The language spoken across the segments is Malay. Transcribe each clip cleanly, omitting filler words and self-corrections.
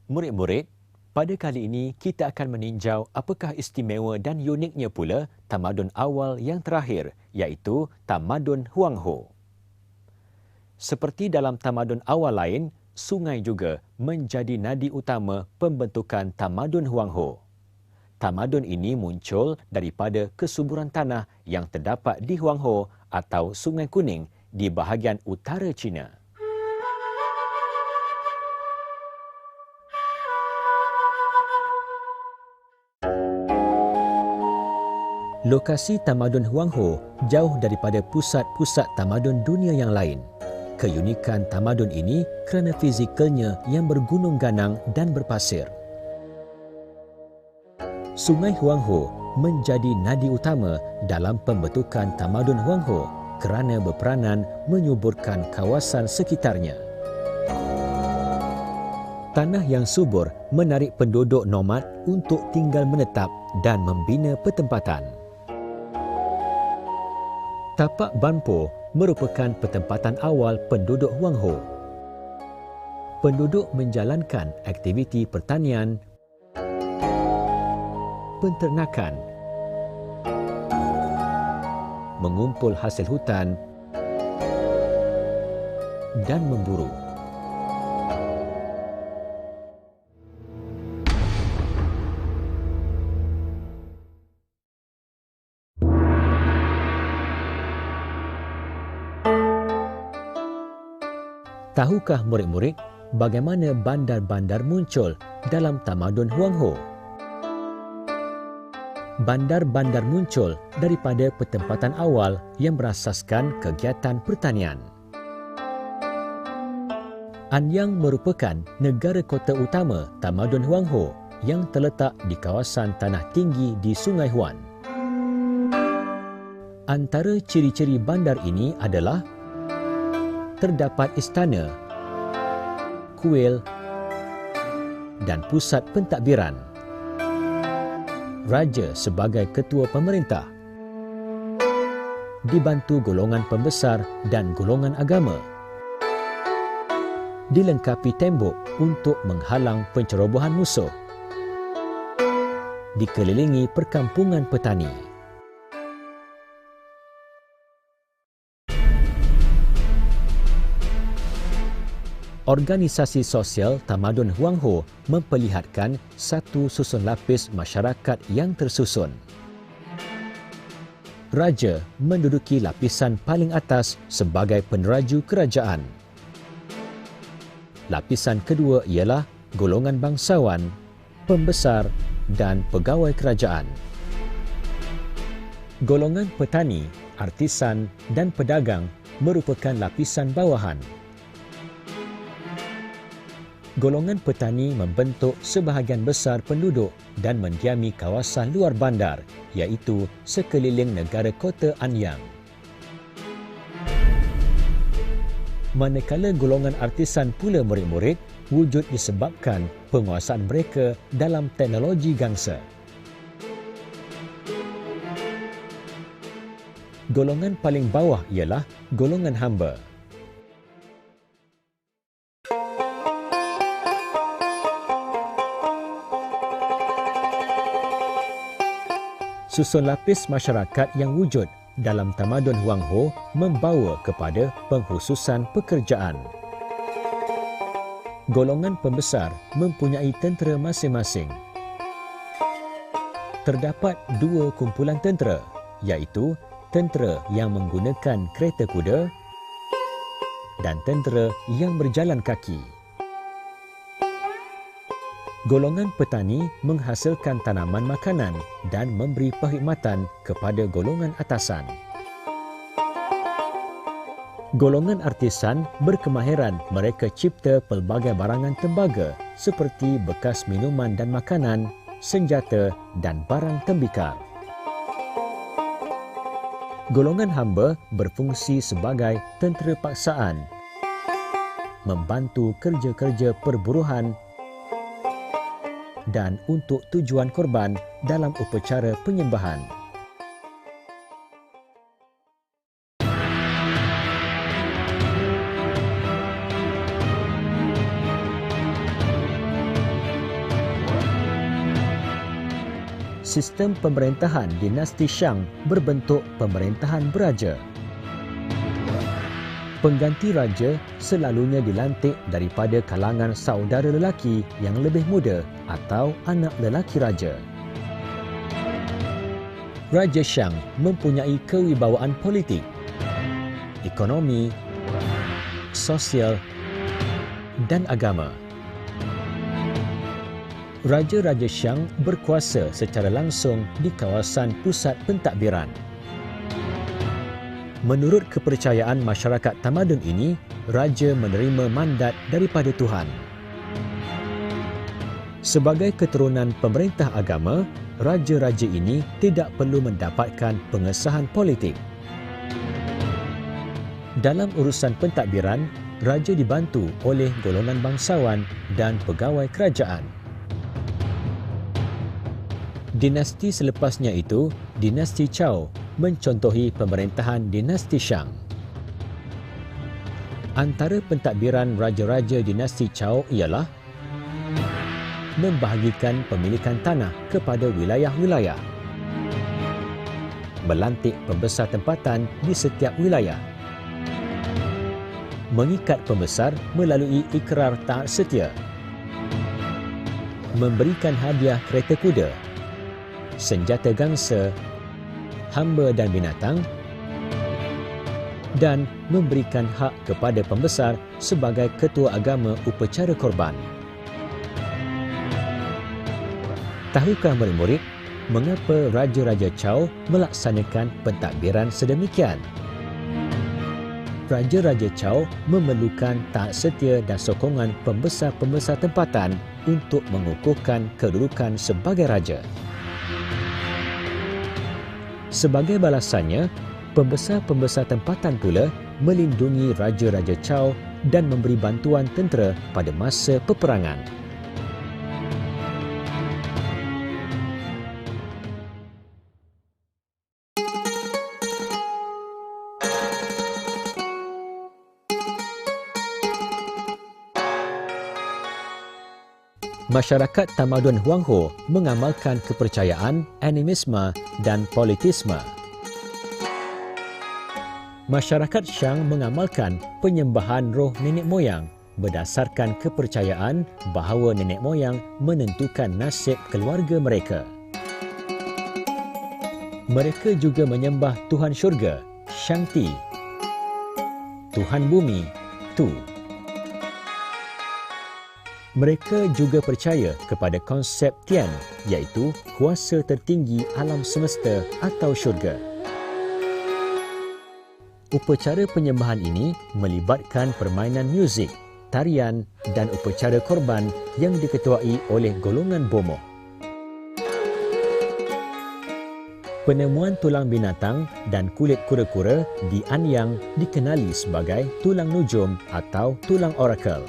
Murid-murid, pada kali ini kita akan meninjau apakah istimewa dan uniknya pula tamadun awal yang terakhir, iaitu tamadun Huang Ho. Seperti dalam tamadun awal lain, sungai juga menjadi nadi utama pembentukan tamadun Huang Ho. Tamadun ini muncul daripada kesuburan tanah yang terdapat di Huang Ho atau Sungai Kuning di bahagian utara China. Lokasi tamadun Huang Ho jauh daripada pusat-pusat tamadun dunia yang lain. Keunikan tamadun ini kerana fizikalnya yang bergunung ganang dan berpasir. Sungai Huang Ho menjadi nadi utama dalam pembentukan tamadun Huang Ho kerana berperanan menyuburkan kawasan sekitarnya. Tanah yang subur menarik penduduk nomad untuk tinggal menetap dan membina pertempatan. Tapak Banpo merupakan pertempatan awal penduduk Huang Ho. Penduduk menjalankan aktiviti pertanian, penternakan, mengumpul hasil hutan dan memburu. Tahukah murid-murid bagaimana bandar-bandar muncul dalam tamadun Huang Ho? Bandar-bandar muncul daripada pertempatan awal yang berasaskan kegiatan pertanian. Anyang merupakan negara kota utama tamadun Huang Ho yang terletak di kawasan tanah tinggi di Sungai Huan. Antara ciri-ciri bandar ini adalah terdapat istana, kuil dan pusat pentadbiran. Raja sebagai ketua pemerintah, dibantu golongan pembesar dan golongan agama. Dilengkapi tembok untuk menghalang pencerobohan musuh. Dikelilingi perkampungan petani. Organisasi sosial tamadun Huang Ho memperlihatkan satu susun lapis masyarakat yang tersusun. Raja menduduki lapisan paling atas sebagai peneraju kerajaan. Lapisan kedua ialah golongan bangsawan, pembesar dan pegawai kerajaan. Golongan petani, artisan dan pedagang merupakan lapisan bawahan. Golongan petani membentuk sebahagian besar penduduk dan mendiami kawasan luar bandar, iaitu sekeliling negara kota Anyang. Manakala golongan artisan pula murid-murid wujud disebabkan penguasaan mereka dalam teknologi gangsa. Golongan paling bawah ialah golongan hamba. Susun lapis masyarakat yang wujud dalam tamadun Huang Ho membawa kepada pengkhususan pekerjaan. Golongan pembesar mempunyai tentera masing-masing. Terdapat dua kumpulan tentera, iaitu tentera yang menggunakan kereta kuda dan tentera yang berjalan kaki. Golongan petani menghasilkan tanaman makanan dan memberi perkhidmatan kepada golongan atasan. Golongan artisan berkemahiran mereka cipta pelbagai barangan tembaga seperti bekas minuman dan makanan, senjata dan barang tembikar. Golongan hamba berfungsi sebagai tentera paksaan, membantu kerja-kerja perburuhan dan untuk tujuan korban dalam upacara penyembahan. sistem pemerintahan dinasti Shang berbentuk pemerintahan beraja. Pengganti raja selalunya dilantik daripada kalangan saudara lelaki yang lebih muda atau anak lelaki raja. Raja Shang mempunyai kewibawaan politik, ekonomi, sosial dan agama. Raja-Raja Shang berkuasa secara langsung di kawasan pusat pentadbiran. Menurut kepercayaan masyarakat tamadun ini, raja menerima mandat daripada Tuhan. Sebagai keturunan pemerintah agama, raja-raja ini tidak perlu mendapatkan pengesahan politik. Dalam urusan pentadbiran, raja dibantu oleh golongan bangsawan dan pegawai kerajaan. Dinasti selepasnya itu, dinasti Chao, mencontohi pemerintahan dinasti Shang. Antara pentadbiran raja-raja dinasti Chao ialah membahagikan pemilikan tanah kepada wilayah-wilayah, melantik pembesar tempatan di setiap wilayah, mengikat pembesar melalui ikrar taat setia, memberikan hadiah kereta kuda, senjata gangsa, hamba dan binatang, dan memberikan hak kepada pembesar sebagai ketua agama upacara korban. Tahukah murid-murid mengapa Raja-Raja Chao melaksanakan pentadbiran sedemikian? Raja-Raja Chao memerlukan taat setia dan sokongan pembesar-pembesar tempatan untuk mengukuhkan kedudukan sebagai raja. Sebagai balasannya, pembesar-pembesar tempatan pula melindungi Raja-Raja Chao dan memberi bantuan tentera pada masa peperangan. Masyarakat tamadun Huangho mengamalkan kepercayaan, animisme dan politisme. Masyarakat Shang mengamalkan penyembahan roh nenek moyang berdasarkan kepercayaan bahawa nenek moyang menentukan nasib keluarga mereka. Mereka juga menyembah Tuhan Syurga, Shangti, Tuhan Bumi, Tu. Mereka juga percaya kepada konsep Tian, iaitu kuasa tertinggi alam semesta atau syurga. Upacara penyembahan ini melibatkan permainan muzik, tarian dan upacara korban yang diketuai oleh golongan bomoh. Penemuan tulang binatang dan kulit kura-kura di Anyang dikenali sebagai tulang nujum atau tulang orakel.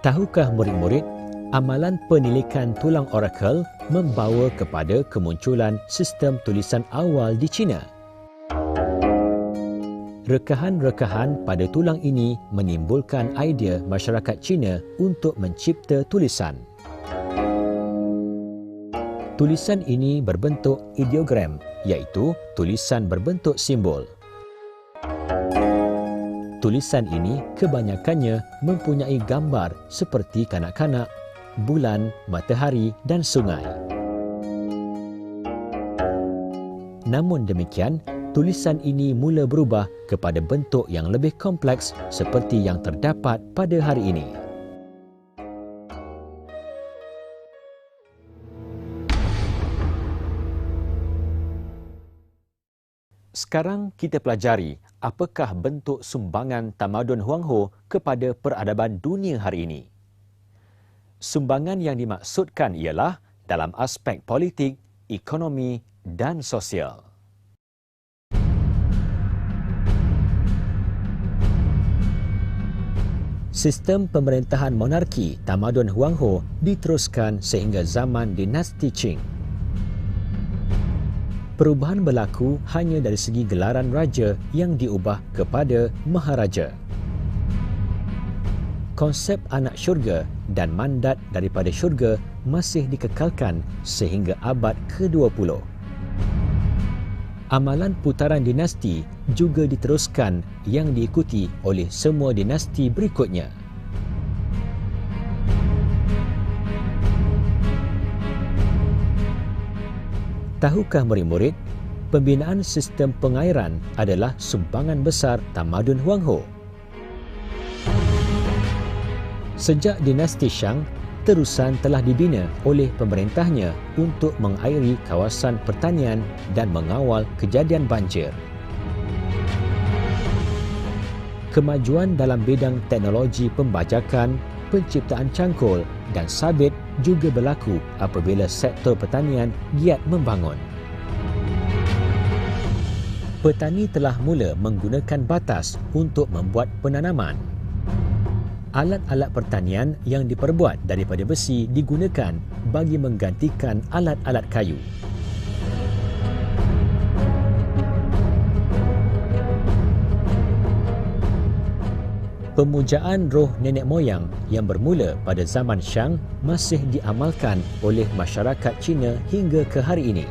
Tahukah murid-murid, amalan penilikan tulang orakel membawa kepada kemunculan sistem tulisan awal di China. Rekahan-rekahan pada tulang ini menimbulkan idea masyarakat Cina untuk mencipta tulisan. Tulisan ini berbentuk ideogram, iaitu tulisan berbentuk simbol. Tulisan ini kebanyakannya mempunyai gambar seperti kanak-kanak, bulan, matahari dan sungai. Namun demikian, tulisan ini mula berubah kepada bentuk yang lebih kompleks seperti yang terdapat pada hari ini. Sekarang kita pelajari apakah bentuk sumbangan tamadun Huangho kepada peradaban dunia hari ini. Sumbangan yang dimaksudkan ialah dalam aspek politik, ekonomi dan sosial. Sistem pemerintahan monarki tamadun Huangho diteruskan sehingga zaman dinasti Qing. Perubahan berlaku hanya dari segi gelaran raja yang diubah kepada maharaja. Konsep anak syurga dan mandat daripada syurga masih dikekalkan sehingga abad ke-20. Amalan putaran dinasti juga diteruskan yang diikuti oleh semua dinasti berikutnya. Tahukah murid-murid, pembinaan sistem pengairan adalah sumbangan besar tamadun Huang Ho. Sejak dinasti Shang, terusan telah dibina oleh pemerintahnya untuk mengairi kawasan pertanian dan mengawal kejadian banjir. Kemajuan dalam bidang teknologi pembajakan, penciptaan cangkul dan sabit juga berlaku apabila sektor pertanian giat membangun. Petani telah mula menggunakan batas untuk membuat penanaman. Alat-alat pertanian yang diperbuat daripada besi digunakan bagi menggantikan alat-alat kayu. Pemujaan roh nenek moyang yang bermula pada zaman Shang masih diamalkan oleh masyarakat Cina hingga ke hari ini.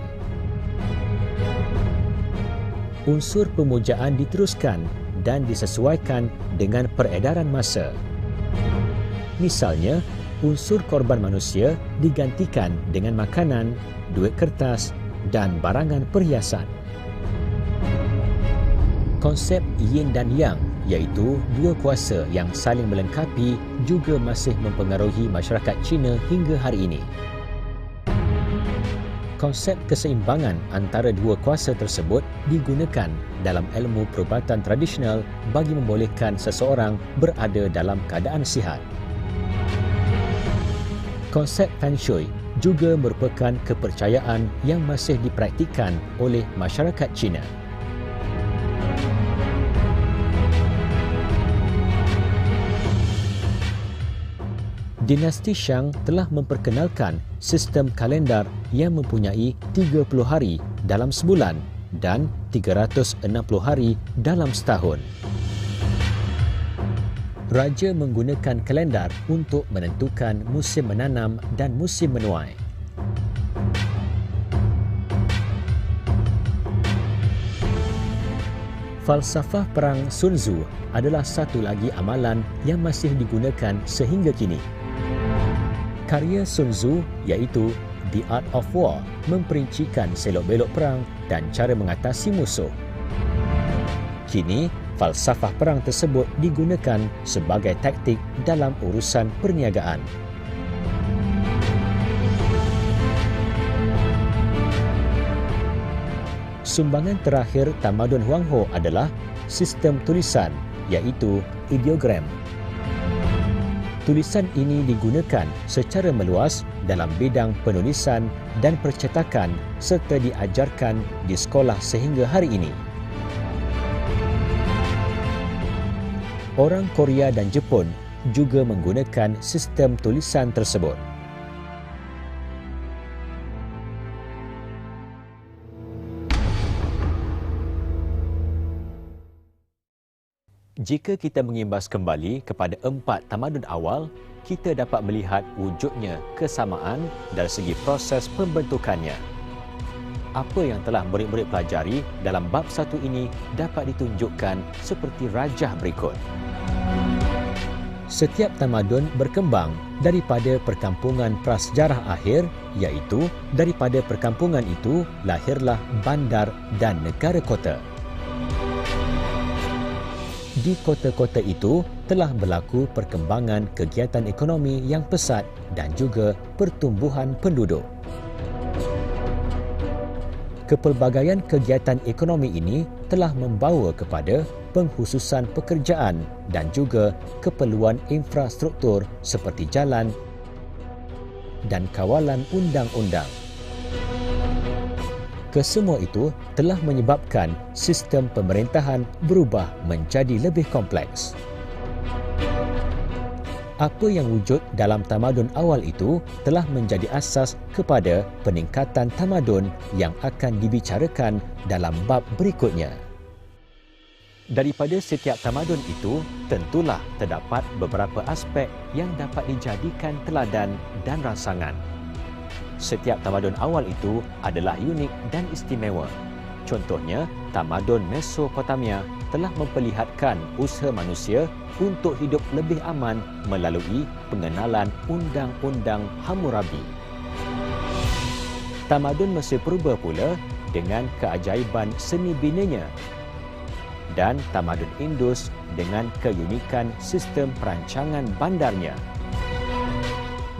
Unsur pemujaan diteruskan dan disesuaikan dengan peredaran masa. Misalnya, unsur korban manusia digantikan dengan makanan, duit kertas dan barangan perhiasan. Konsep yin dan yang, iaitu dua kuasa yang saling melengkapi, juga masih mempengaruhi masyarakat Cina hingga hari ini. Konsep keseimbangan antara dua kuasa tersebut digunakan dalam ilmu perubatan tradisional bagi membolehkan seseorang berada dalam keadaan sihat. Konsep Feng Shui juga merupakan kepercayaan yang masih dipraktikkan oleh masyarakat Cina. Dinasti Shang telah memperkenalkan sistem kalendar yang mempunyai 30 hari dalam sebulan dan 360 hari dalam setahun. Raja menggunakan kalendar untuk menentukan musim menanam dan musim menuai. Falsafah perang Sun Tzu adalah satu lagi amalan yang masih digunakan sehingga kini. Karya Sun Tzu iaitu The Art of War memperincikan selok-belok perang dan cara mengatasi musuh. Kini, falsafah perang tersebut digunakan sebagai taktik dalam urusan perniagaan. Sumbangan terakhir tamadun Huang Ho adalah sistem tulisan iaitu ideogram. Tulisan ini digunakan secara meluas dalam bidang penulisan dan percetakan serta diajarkan di sekolah sehingga hari ini. Orang Korea dan Jepun juga menggunakan sistem tulisan tersebut. Jika kita mengimbas kembali kepada 4 tamadun awal, kita dapat melihat wujudnya kesamaan dari segi proses pembentukannya. Apa yang telah murid-murid pelajari dalam bab 1 ini dapat ditunjukkan seperti rajah berikut. Setiap tamadun berkembang daripada perkampungan prasejarah akhir, iaitu daripada perkampungan itu lahirlah bandar dan negara kota. Di kota-kota itu telah berlaku perkembangan kegiatan ekonomi yang pesat dan juga pertumbuhan penduduk. Kepelbagaian kegiatan ekonomi ini telah membawa kepada pengkhususan pekerjaan dan juga keperluan infrastruktur seperti jalan dan kawalan undang-undang. Kesemua itu telah menyebabkan sistem pemerintahan berubah menjadi lebih kompleks. Apa yang wujud dalam tamadun awal itu telah menjadi asas kepada peningkatan tamadun yang akan dibicarakan dalam bab berikutnya. Daripada setiap tamadun itu, tentulah terdapat beberapa aspek yang dapat dijadikan teladan dan rangsangan. Setiap tamadun awal itu adalah unik dan istimewa. Contohnya, tamadun Mesopotamia telah memperlihatkan usaha manusia untuk hidup lebih aman melalui pengenalan Undang-Undang Hammurabi. Tamadun Mesir Purba pula dengan keajaiban seni binanya, dan tamadun Indus dengan keunikan sistem perancangan bandarnya.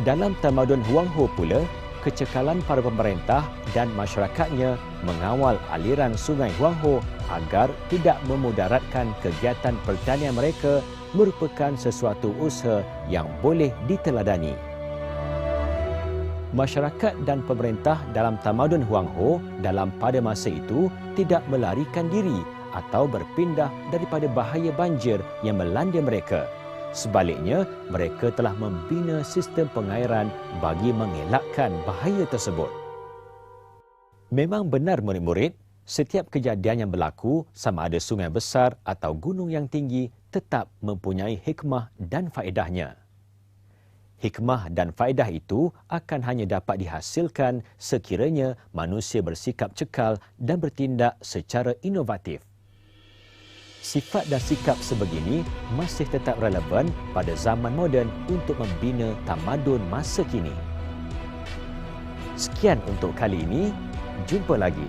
Dalam tamadun Huangho pula, kecekalan para pemerintah dan masyarakatnya mengawal aliran sungai Huangho agar tidak memudaratkan kegiatan pertanian mereka merupakan sesuatu usaha yang boleh diteladani. Masyarakat dan pemerintah dalam tamadun Huangho dalam pada masa itu tidak melarikan diri atau berpindah daripada bahaya banjir yang melanda mereka. Sebaliknya, mereka telah membina sistem pengairan bagi mengelakkan bahaya tersebut. Memang benar murid-murid, setiap kejadian yang berlaku sama ada sungai besar atau gunung yang tinggi tetap mempunyai hikmah dan faedahnya. Hikmah dan faedah itu akan hanya dapat dihasilkan sekiranya manusia bersikap cekal dan bertindak secara inovatif. Sifat dan sikap sebegini masih tetap relevan pada zaman moden untuk membina tamadun masa kini. Sekian untuk kali ini. Jumpa lagi.